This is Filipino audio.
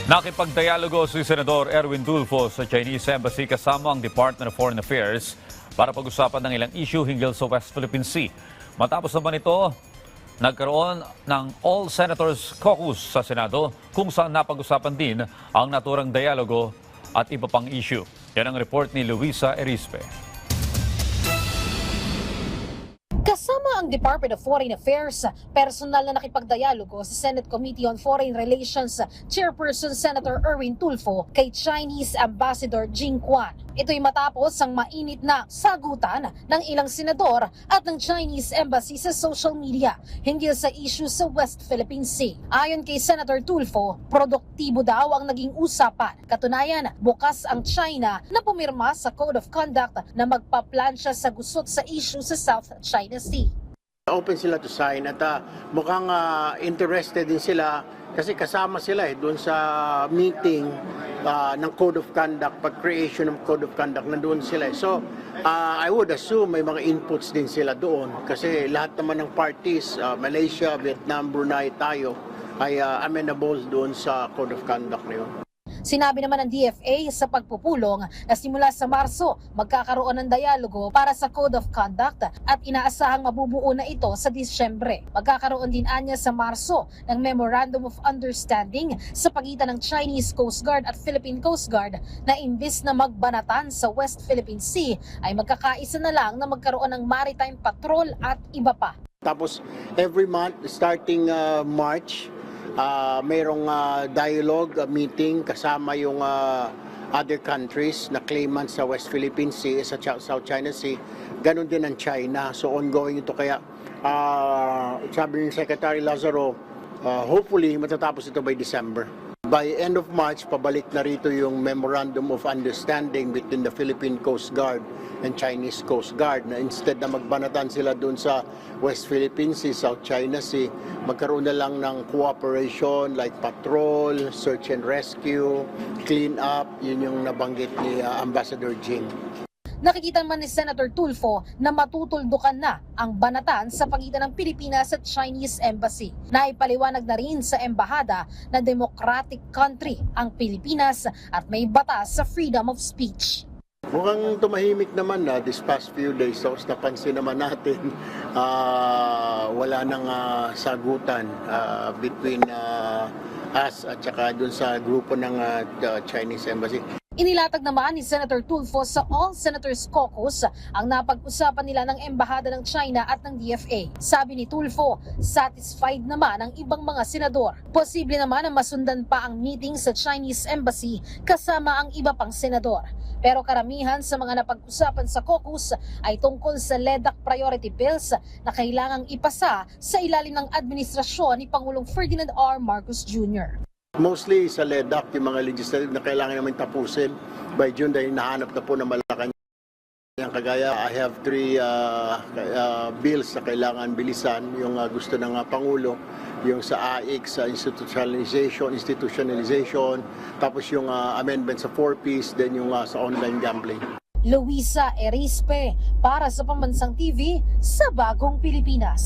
Nakipagdialogo si Senador Erwin Tulfo sa Chinese Embassy kasama ang Department of Foreign Affairs para pag-usapan ng ilang issue hinggil sa West Philippine Sea. Matapos naman ito, nagkaroon ng All Senators Caucus sa Senado kung saan napag-usapan din ang naturang dialogo at iba pang issue. Yan ang report ni Luisa Erispe. Kasama ang Department of Foreign Affairs, personal na nakipagdialogo sa Senate Committee on Foreign Relations Chairperson Senator Erwin Tulfo kay Chinese Ambassador Jing Quan. Ito'y matapos ang mainit na sagutan ng ilang senador at ng Chinese Embassy sa social media hinggil sa issue sa West Philippine Sea. Ayon kay Senator Tulfo, produktibo daw ang naging usapan. Katunayan, bukas ang China na pumirma sa Code of Conduct na magpaplansya sa gusot sa issue sa South China Sea. Open sila to sign at mukhang interested din sila kasi kasama sila doon sa meeting ng Code of Conduct, pag-creation ng Code of Conduct, nandoon sila. So, I would assume may mga inputs din sila doon kasi lahat naman ng parties, Malaysia, Vietnam, Brunei, tayo, ay amenable doon sa Code of Conduct na yun. Sinabi naman ng DFA sa pagpupulong na simula sa Marso magkakaroon ng dialogo para sa Code of Conduct at inaasahang mabubuo na ito sa Disyembre. Magkakaroon din anya sa Marso ng Memorandum of Understanding sa pagitan ng Chinese Coast Guard at Philippine Coast Guard na imbis na magbanatan sa West Philippine Sea ay magkakaisa na lang na magkaroon ng maritime patrol at iba pa. Tapos every month starting March, mayroong dialogue meeting kasama yung other countries na claimants sa West Philippine Sea, sa South China Sea. Ganon din ang China. So ongoing ito kaya sabi ni Secretary Lazaro, hopefully matatapos ito by December. By end of March, pabalik na rito yung Memorandum of Understanding between the Philippine Coast Guard and Chinese Coast Guard na instead na magbanatan sila dun sa West Philippine Sea, South China Sea, magkaroon na lang ng cooperation like patrol, search and rescue, clean up, yun yung nabanggit ni Ambassador Jing. Nakikita man ni Senator Tulfo na matutuldukan na ang banatan sa pagitan ng Pilipinas at Chinese Embassy. Naipaliwanag na rin sa embahada na democratic country ang Pilipinas at may batas sa freedom of speech. Mukhang tumahimik naman na this past few days. So napansin naman natin wala nang sagutan between us at saka dun sa grupo ng Chinese Embassy. Inilatag naman ni Senator Tulfo sa All Senators Caucus ang napag-usapan nila ng Embahada ng China at ng DFA. Sabi ni Tulfo, satisfied naman ang ibang mga senador. Posible naman na masundan pa ang meeting sa Chinese Embassy kasama ang iba pang senador. Pero karamihan sa mga napag-usapan sa caucus ay tungkol sa LEDAC priority bills na kailangang ipasa sa ilalim ng administrasyon ni Pangulong Ferdinand R. Marcos Jr. Mostly sa LEDAC, yung mga legislative na kailangan namin tapusin by June dahil nahanap na po ng Malacanang. Kagaya, I have 3 bills na kailangan bilisan. Yung gusto ng Pangulo, yung sa AIC, sa institutionalization, tapos yung amendment sa 4Ps, then yung sa online gambling. Luisa Erispe para sa Pambansang TV sa Bagong Pilipinas.